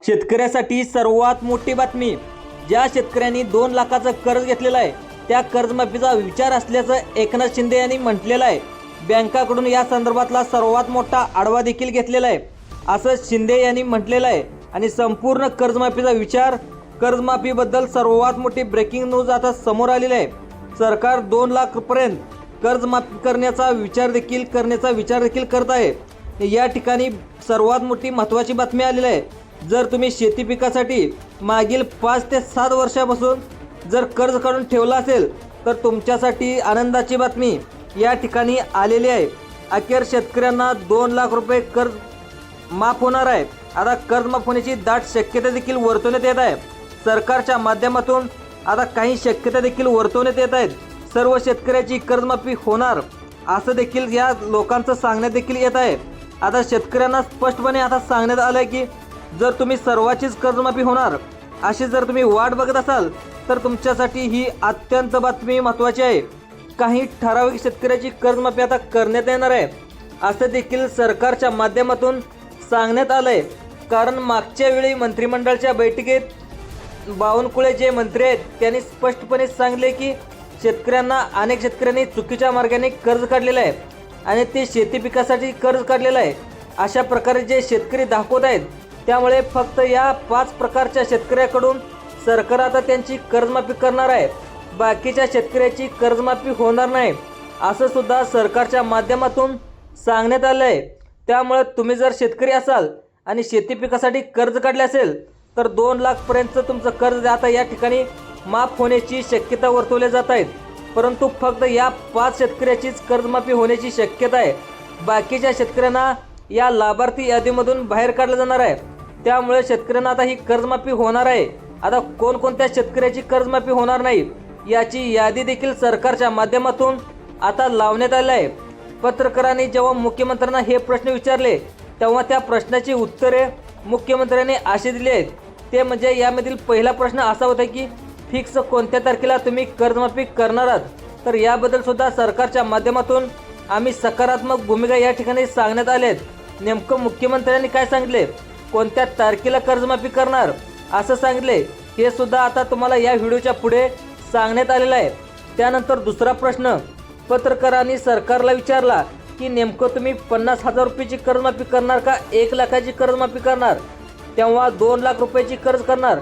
शेतकऱ्यासाठी सर्वात मोठी बातमी। ज्या शेतकऱ्यांनी 2 लाखाचं कर्ज घेतलेलं आहे त्या कर्जमाफीचा विचार असल्याचं एकनाथ शिंदे यांनी म्हटलेलं आहे। बँकाकडून या संदर्भातला सर्वात मोठा आढावा देखील घेतलेला आहे असं शिंदे यांनी म्हटलेलं आहे। आणि संपूर्ण कर्जमाफीचा विचार, कर्जमाफीबद्दल सर्वात मोठी ब्रेकिंग न्यूज आता समोर आलेली आहे। सरकार 2 लाखापर्यंत कर्जमाफी करण्याचा विचार देखील करत आहे। या ठिकाणी सर्वात मोठी महत्त्वाची बातमी आलेली आहे। जर तुम्ही शेती पिकासाठी मागील 5 ते 7 वर्षापासून जर कर्ज काढून ठेवला असेल तर तुमच्यासाठी आनंदाची बातमी या ठिकाणी आलेली आहे। अखेर शेतकऱ्यांना 2 लाख रुपये कर्ज माफ होणार आहे। आता कर्ज माफ होण्याची दाट शक्यता देखील वर्तवण्यात येत आहे। सरकारच्या माध्यमातून आता काही शक्यता देखील वर्तवण्यात येत आहेत। सर्व शेतकऱ्याची कर्जमाफी होणार असं देखील या लोकांचं सांगण्यात देखील येत आहे। आता शेतकऱ्यांना स्पष्टपणे आता सांगण्यात आलं आहे की जर तुम्ही सर्वांचीच कर्जमाफी होणार अशी जर तुम्ही वाट बघत असाल तर तुमच्यासाठी ही अत्यंत बातमी महत्त्वाची आहे। काही ठराविक शेतकऱ्याची कर्जमाफी आता करण्यात येणार आहे असं देखील सरकारच्या माध्यमातून सांगण्यात आलं आहे। कारण मागच्या वेळी मंत्रिमंडळाच्या बैठकीत बावनकुळे जे मंत्री आहेत त्यांनी स्पष्टपणे सांगितले की अनेक शेतकऱ्यांनी चुकीच्या मार्गाने कर्ज काढलेलं आहे आणि ते शेती पिकासाठी कर्ज काढलेलं आहे अशा प्रकारे जे शेतकरी दाखवत आहेत। त्यामुळे फक्त या 5 प्रकारच्या शेतकऱ्याकडून सरकार आता त्यांची कर्जमाफी करणार आहे, बाकीच्या शेतकऱ्याची कर्जमाफी होणार नाही असं सुद्धा सरकारच्या माध्यमातून सांगण्यात आलं आहे। त्यामुळे तुम्ही जर शेतकरी असाल आणि शेती पिकासाठी कर्ज काढले असेल तर 2 लाखपर्यंतचं तुमचं कर्ज आता या ठिकाणी माफ होण्याची शक्यता वर्तवल्या जात आहेत। परंतु फक्त या 5 शेतकऱ्याचीच कर्जमाफी होण्याची शक्यता आहे, बाकीच्या शेतकऱ्यांना या लाभार्थी यादीमधून बाहेर काढलं जाणार आहे। त्यामुळे शेतकऱ्यांना आता ही कर्जमाफी होणार आहे। आता कोणकोणत्या शेतकऱ्याची कर्जमाफी होणार नाही याची यादी देखील सरकारच्या माध्यमातून आता लावण्यात आली आहे। पत्रकारांनी जेव्हा मुख्यमंत्र्यांना हे प्रश्न विचारले तेव्हा त्या प्रश्नाची उत्तरे मुख्यमंत्र्यांनी अशी दिली आहेत। ते म्हणजे यामधील पहिला प्रश्न असा होता की फिक्स कोणत्या तारखेला तुम्ही कर्जमाफी करणार आहात, तर याबद्दल सुद्धा सरकारच्या माध्यमातून आम्ही सकारात्मक भूमिका या ठिकाणी सांगण्यात आले आहेत। नेमकं मुख्यमंत्र्यांनी काय सांगितले, कोणत्या तारखेला कर्जमाफी करणार असं सांगितले, हे सुद्धा आता तुम्हाला या व्हिडिओच्या पुढे सांगण्यात आलेलं आहे। त्यानंतर दुसरा प्रश्न पत्रकारांनी सरकारला विचारला की नेमकं तुम्ही 50,000 रुपयाची कर्जमाफी करणार का 1 लाखाची कर्जमाफी करणार, तेव्हा 2 लाख रुपयाची कर्ज करणार।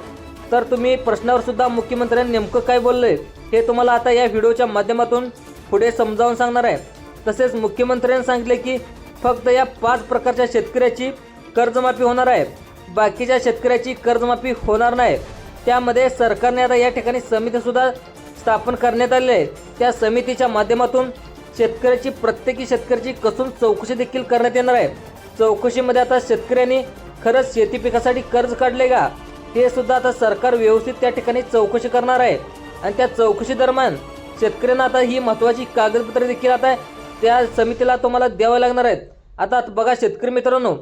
तर तुम्ही प्रश्नावर सुद्धा मुख्यमंत्र्यांनी नेमकं काय बोलले हे तुम्हाला आता या व्हिडिओच्या माध्यमातून पुढे समजावून सांगणार आहे। तसेच मुख्यमंत्र्यांनी सांगितले की फक्त या 5 प्रकारच्या शेतकऱ्याची कर्जमाफी होणार आहे, बाकीच्या शेतकऱ्याची कर्जमाफी होणार नाही। त्यामध्ये सरकारने आता या ठिकाणी समितीसुद्धा स्थापन करण्यात आली आहे। त्या समितीच्या माध्यमातून प्रत्येकी शेतकऱ्याची कसून चौकशी देखील करण्यात येणार आहे। चौकशीमध्ये आता शेतकऱ्यांनी खरंच शेती पिकासाठी कर्ज काढले का हे सुद्धा आता सरकार व्यवस्थित त्या ठिकाणी चौकशी करणार आहे। आणि त्या चौकशी दरम्यान शेतकऱ्यांना आता ही महत्त्वाची कागदपत्रे देखील आता त्या समितीला तुम्हाला द्यावे लागणार आहेत। आता बघा शेतकरी मित्रांनो,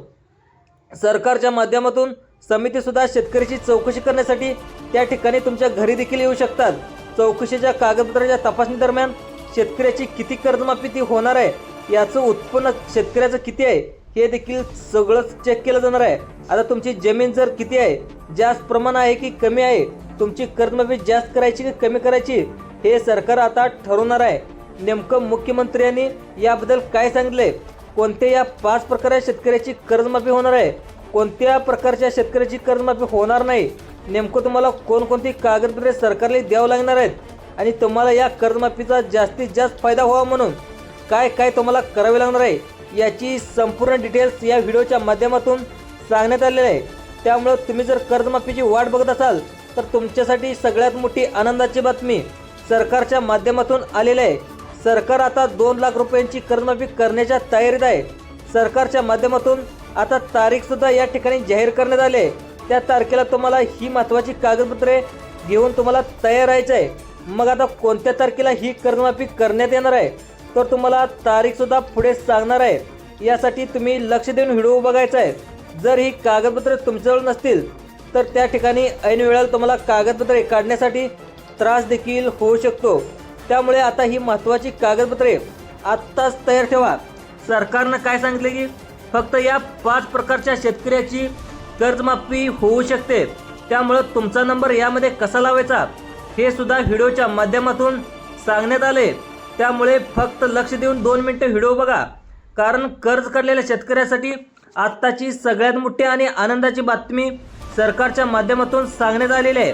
सरकारच्या माध्यमातून समितीसुद्धा शेतकऱ्याची चौकशी करण्यासाठी त्या ठिकाणी तुमच्या घरी देखील येऊ शकतात। चौकशीच्या कागदपत्राच्या तपासणी दरम्यान शेतकऱ्याची किती कर्जमाफी ती होणार आहे, याचं उत्पन्न शेतकऱ्याचं किती आहे हे देखील सगळं चेक केलं जाणार आहे। आता तुमची जमीन जर किती आहे, जास्त प्रमाण आहे की कमी आहे, तुमची कर्जमाफी जास्त करायची की कमी करायची हे सरकार आता ठरवणार आहे। नेमकं मुख्यमंत्र्यांनी याबद्दल काय सांगितले, कोणत्या या 5 प्रकारच्या शेतकऱ्याची कर्जमाफी होणार आहे, कोणत्या प्रकारच्या शेतकऱ्याची कर्जमाफी होणार नाही, नेमकं तुम्हाला कोणकोणती कागदपत्रे सरकारला द्यावं लागणार आहेत आणि तुम्हाला या कर्जमाफीचा जास्तीत जास्त फायदा व्हावा म्हणून काय काय तुम्हाला करावे लागणार आहे याची संपूर्ण डिटेल्स या व्हिडिओच्या माध्यमातून सांगण्यात आलेले आहे। त्यामुळे तुम्ही जर कर्जमाफीची वाट बघत असाल तर तुमच्यासाठी सगळ्यात मोठी आनंदाची बातमी सरकारच्या माध्यमातून आलेली आहे। सरकार आता 2 लाख रुपयांची कर्जमाफी करण्याच्या तयारीत आहे। सरकारच्या माध्यमातून आता तारीखसुद्धा या ठिकाणी जाहीर करण्यात आली आहे। त्या तारखेला तुम्हाला ही महत्त्वाची कागदपत्रे घेऊन तुम्हाला तयार राहायचं आहे। मग आता कोणत्या तारखेला ही कर्जमाफी करण्यात येणार आहे तर तुम्हाला तारीखसुद्धा पुढे सांगणार आहे। यासाठी तुम्ही लक्ष देऊन व्हिडिओ बघायचा आहे। जर ही कागदपत्रे तुमच्याजवळ नसतील तर त्या ठिकाणी ऐन वेळेला तुम्हाला कागदपत्रे काढण्यासाठी त्रास देखील होऊ शकतो। त्यामुळे आता ही महत्त्वाची कागदपत्रे आत्ताच तयार ठेवा। सरकारनं काय सांगितले की फक्त या 5 प्रकारच्या शेतकऱ्याची कर्जमाफी होऊ शकते। त्यामुळे तुमचा नंबर यामध्ये कसा लावायचा हे सुद्धा व्हिडिओच्या माध्यमातून सांगण्यात आले। त्यामुळे फक्त लक्ष देऊन 2 मिनिटं व्हिडिओ बघा, कारण कर्ज काढलेल्या शेतकऱ्यासाठी आत्ताची सगळ्यात मोठी आणि आनंदाची बातमी सरकारच्या माध्यमातून सांगण्यात आलेली आहे।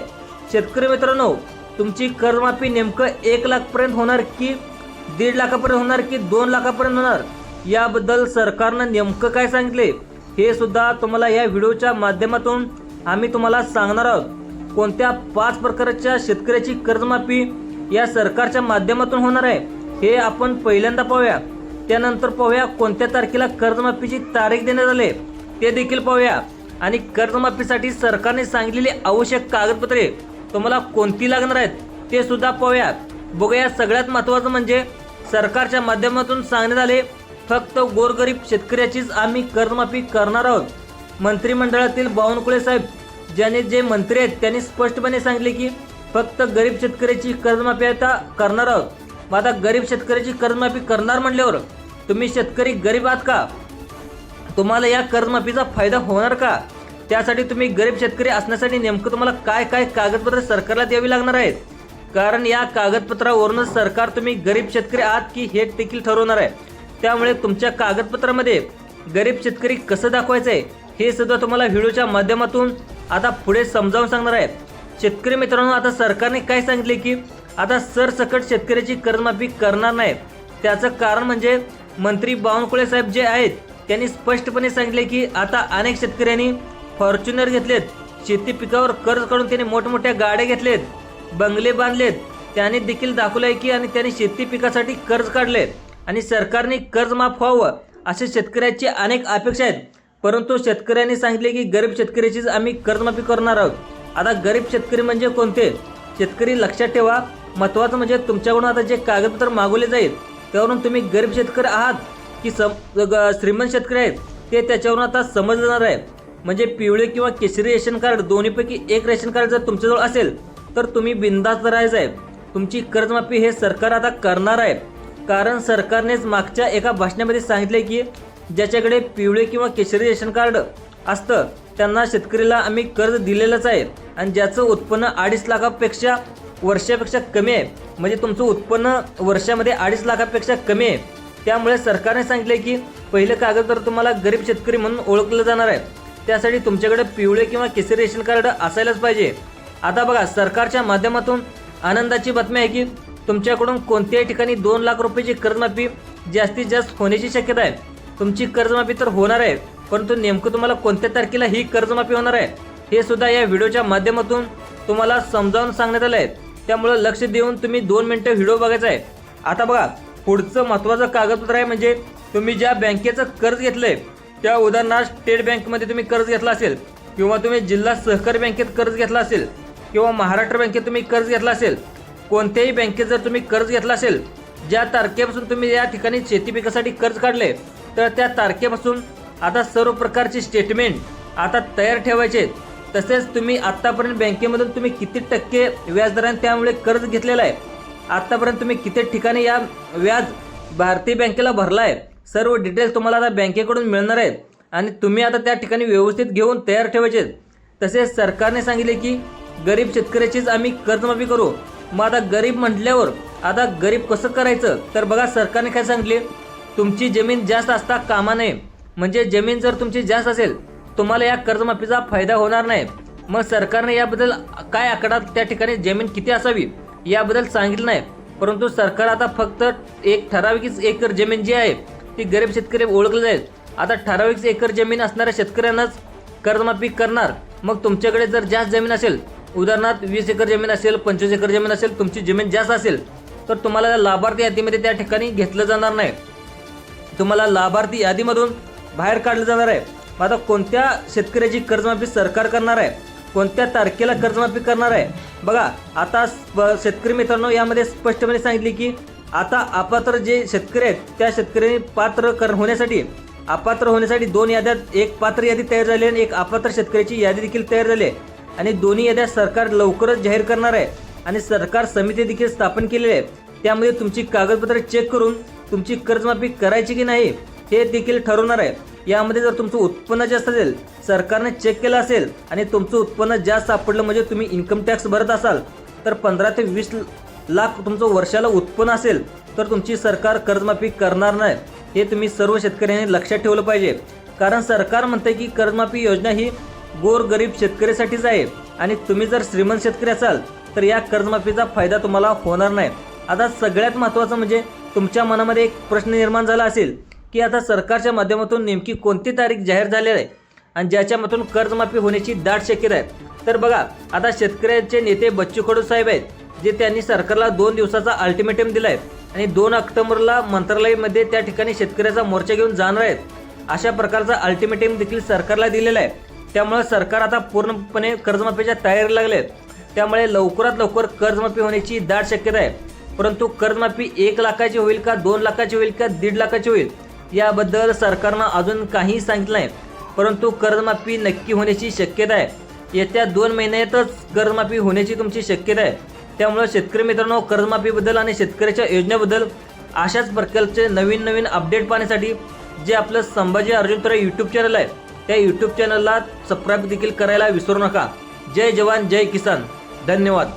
शेतकरी मित्रांनो, तुमची कर्जमाफी नेमकं 1 लाखपर्यंत होणार की 1.5 लाखापर्यंत होणार की 2 लाखापर्यंत होणार, याबद्दल सरकारनं नेमकं काय सांगितले हे सुद्धा तुम्हाला या व्हिडिओच्या माध्यमातून आम्ही तुम्हाला सांगणार आहोत। कोणत्या 5 प्रकारच्या शेतकऱ्याची कर्जमाफी या सरकारच्या माध्यमातून होणार आहे हे आपण पहिल्यांदा पाहूया। त्यानंतर पाहूया कोणत्या तारखेला कर्जमाफीची तारीख देण्यात आली ते देखील पाहूया, आणि कर्जमाफीसाठी सरकारने सांगितलेली आवश्यक कागदपत्रे तुम्हाला कोणती लागणार आहेत ते सुद्धा पाहूया। बघूया, सगळ्यात महत्त्वाचं म्हणजे सरकारच्या माध्यमातून सांगण्यात आले फक्त गोरगरीब शेतकऱ्याचीच आम्ही कर्जमाफी करणार आहोत। मंत्रिमंडळातील बावनकुळे साहेब ज्याने जे मंत्री आहेत त्यांनी स्पष्टपणे सांगितले की फक्त गरीब शेतकऱ्याची कर्जमाफी आता करणार आहोत। मग आता गरीब शेतकऱ्याची कर्जमाफी करणार म्हटल्यावर तुम्ही शेतकरी गरीब आहात का? तुम्हाला या कर्जमाफीचा फायदा होणार का? त्यासाठी तुम्ही गरीब शेतकरी असण्यासाठी नेमकं तुम्हाला काय काय कागदपत्र सरकारला द्यावी लागणार आहेत, कारण या कागदपत्रावरूनच सरकार तुम्ही गरीब शेतकरी आहात की हे देखील ठरवणार आहे। त्यामुळे तुमच्या कागदपत्रामध्ये गरीब शेतकरी कसं दाखवायचं आहे हे सुद्धा तुम्हाला व्हिडिओच्या माध्यमातून आता पुढे समजावून सांगणार आहे। शेतकरी मित्रांनो, आता सरकारने काय सांगितले की आता सरसकट शेतकऱ्याची कर्जमाफी करणार नाही। त्याचं कारण म्हणजे मंत्री बावनकुळे साहेब जे आहेत त्यांनी स्पष्टपणे सांगितले की आता अनेक शेतकऱ्यांनी फॉर्च्युनर घेतलेत, शेती पिकावर कर्ज काढून त्यांनी मोठमोठ्या गाड्या घेतलेत, बंगले बांधलेत, त्यांनी देखील दाखवलं आहे की आणि त्यांनी शेती पिकासाठी कर्ज काढले आणि सरकारने कर्ज माफ व्हावं असे शेतकऱ्याची अनेक अपेक्षा आहेत। परंतु शेतकऱ्यांनी सांगितले की गरीब शेतकऱ्याचीच आम्ही कर्जमाफी करणार आहोत। आता गरीब शेतकरी म्हणजे कोणते शेतकरी लक्षात ठेवा, महत्त्वाचं म्हणजे तुमच्याकडून आता जे कागदपत्र मागवले जाईल त्यावरून तुम्ही गरीब शेतकरी आहात की श्रीमंत शेतकरी आहेत ते त्याच्यावरून आता समजणार आहे। म्हणजे पिवळे किंवा केशरी रेशन कार्ड दोन्हीपैकी एक रेशन कार्ड जर तुमच्याजवळ असेल तर तुम्ही बिनधास्त राहायचं आहे। तुमची कर्जमाफी हे सरकार आता करणार आहे, कारण सरकारनेच मागच्या एका भाषणामध्ये सांगितले की ज्याच्याकडे पिवळे किंवा केशरी रेशन कार्ड असतं त्यांना शेतकरीला आम्ही कर्ज दिलेलंच आहे, आणि ज्याचं उत्पन्न 2.5 लाखापेक्षा वर्षापेक्षा कमी आहे, म्हणजे तुमचं उत्पन्न वर्षामध्ये 2.5 लाखापेक्षा कमी आहे। त्यामुळे सरकारने सांगितले की पहिले कागदपत्र तुम्हाला गरीब शेतकरी म्हणून ओळखलं जाणार आहे, त्यासाठी तुमच्याकडे पिवळे किंवा केशरी रेशन कार्ड असायलाच पाहिजे। आता बघा, सरकारच्या माध्यमातून आनंदाची बातमी आहे की तुमच्याकडून कोणत्याही ठिकाणी 2 लाख रुपयाची कर्जमाफी जास्तीत जास्त होण्याची शक्यता आहे। तुमची कर्जमाफी तर होणार आहे, परंतु नेमकं तुम्हाला कोणत्या तारखेला ही कर्जमाफी होणार आहे हे सुद्धा या व्हिडिओच्या माध्यमातून तुम्हाला समजावून सांगण्यात आलं आहे। त्यामुळे लक्ष देऊन तुम्ही 2 मिनिटं व्हिडिओ बघायचा आहे। आता बघा, पुढचं महत्त्वाचं कागदपत्र आहे म्हणजे तुम्ही ज्या बँकेचं कर्ज घेतलंय त्या उदाहरणार्थ स्टेट बँकेमध्ये तुम्ही कर्ज घेतला असेल, किंवा तुम्ही जिल्हा सहकारी बँकेत कर्ज घेतला असेल, किंवा महाराष्ट्र बँकेत तुम्ही कर्ज घेतला असेल, कोणत्याही बँकेत जर तुम्ही कर्ज घेतला असेल, ज्या तारखेपासून तुम्ही या ठिकाणी शेती पिकासाठी कर्ज काढले तर त्या तारखेपासून आता सर्व प्रकारचे स्टेटमेंट आता तयार ठेवायचे। तसेच तुम्ही आत्तापर्यंत बँकेमधून तुम्ही किती टक्के व्याजदराने त्यामुळे कर्ज घेतलेलं आहे, आत्तापर्यंत तुम्ही किती ठिकाणी या व्याज भारतीय बँकेला भरला आहे, सर्व डिटेल्स तुम्हाला आता बँकेकडून मिळणार आहेत, आणि तुम्ही आता त्या ठिकाणी व्यवस्थित घेऊन तयार ठेवायचे। तसेच सरकारने सांगितले की गरीब शेतकऱ्याचीच आम्ही कर्जमाफी करू। मग आता गरीब म्हटल्यावर आता गरीब कसं करायचं, तर बघा सरकारने काय सांगितले, तुमची जमीन जास्त असता कामा नये, म्हणजे जमीन जर तुमची जास्त असेल तुम्हाला या कर्जमाफीचा फायदा होणार नाही। मग सरकारने याबद्दल काय आकडा त्या ठिकाणी जमीन किती असावी याबद्दल सांगितलं नाही, परंतु सरकार आता फक्त एक ठराविक एकर जमीन जी आहे ती गरीब शेतकरी ओळखले जाईल। आता ठराविक एकर जमीन असणाऱ्या शेतकऱ्यांनाच कर्जमाफी करणार। मग तुमच्याकडे जर जास्त जमीन असेल, उदाहरणार्थ 20 एकर जमीन असेल, 25 एकर जमीन असेल, तुमची जमीन जास्त असेल तर तुम्हाला लाभार्थी यादीमध्ये त्या ठिकाणी घेतलं जाणार नाही, तुम्हाला लाभार्थी यादीमधून बाहेर काढलं जाणार आहे। आता कोणत्या शेतकऱ्याची कर्जमाफी सरकार करणार आहे, कोणत्या तारखेला कर्जमाफी करणार आहे, बघा आता शेतकरी मित्रांनो यामध्ये स्पष्टपणे सांगितले की आता अपात्र जे शेतकरी आहेत त्या शेतकऱ्यांनी अपात्र होण्यासाठी 2 याद्यात, एक पात्र यादी तयार झाली आणि एक अपात्र शेतकऱ्याची यादी देखील तयार झाली आहे, आणि दोन्ही याद्या सरकार लवकरच जाहीर करणार आहे, आणि सरकार समिती देखील स्थापन केलेली आहे। त्यामध्ये तुमची कागदपत्रे चेक करून तुमची कर्जमाफी करायची की नाही हे देखील ठरवणार आहे। यामध्ये जर तुमचं उत्पन्न जास्त असेल, सरकारने चेक केलं असेल आणि तुमचं उत्पन्न जास्त सापडलं म्हणजे तुम्ही इन्कम टॅक्स भरत असाल तर 15 ते 20 लाख तुमचं वर्षाला उत्पन्न असेल तर तुमची सरकार कर्जमाफी करणार नाही. हे तुम्ही सर्व शेतकऱ्यांनी लक्षात ठेवलं पाहिजे. कारण सरकार म्हणते की कर्जमाफी योजना ही गोरगरीब शेतकऱ्यासाठीच आहे आणि तुम्ही जर श्रीमंत शेतकरी असाल तर या कर्जमाफीचा फायदा तुम्हाला होणार नाही. आता सगळ्यात महत्त्वाचं म्हणजे तुमच्या मनामध्ये एक प्रश्न निर्माण झाला असेल की आता सरकारच्या माध्यमातून नेमकी कोणती तारीख जाहीर झालेली आहे आणि ज्याच्यामधून कर्जमाफी होण्याची दाट शक्यता आहे. तर बघा, आता शेतकऱ्यांचे नेते बच्चू कडू साहेब आहेत, जे त्यांनी सरकारला 2 दिवसाचा अल्टिमेटम दिला आहे आणि 2 ऑक्टोबरला मंत्रालयामध्ये त्या ठिकाणी शेतकऱ्याचा मोर्चा घेऊन जाणार आहेत. अशा प्रकारचा अल्टिमेटम देखील सरकारला दिलेला आहे. त्यामुळे सरकार आता पूर्णपणे कर्जमाफीच्या तयारीला लागले आहेत. त्यामुळे लवकरात लवकर कर्जमाफी होण्याची दाट शक्यता आहे. परंतु कर्जमाफी 1 लाखाची होईल का, 2 लाखाची होईल का, 1.5 लाखाची होईल याबद्दल सरकारनं अजून काहीही सांगितलं नाही. परंतु कर्जमाफी नक्की होण्याची शक्यता आहे. येत्या 2 महिन्यातच कर्जमाफी होण्याची तुमची शक्यता आहे. त्यामुळे शेतकरी मित्रांनो, कर्जमाफीबद्दल आणि शेतकऱ्याच्या योजनेबद्दल अशाच प्रकारचे नवीन अपडेट पाहण्यासाठी जे आपलं संभाजी अर्जुन तरे यूट्यूब चॅनल आहे त्या यूट्यूब चॅनलला सबस्क्राईब देखील करायला विसरू नका. जय जवान जय किसान. धन्यवाद.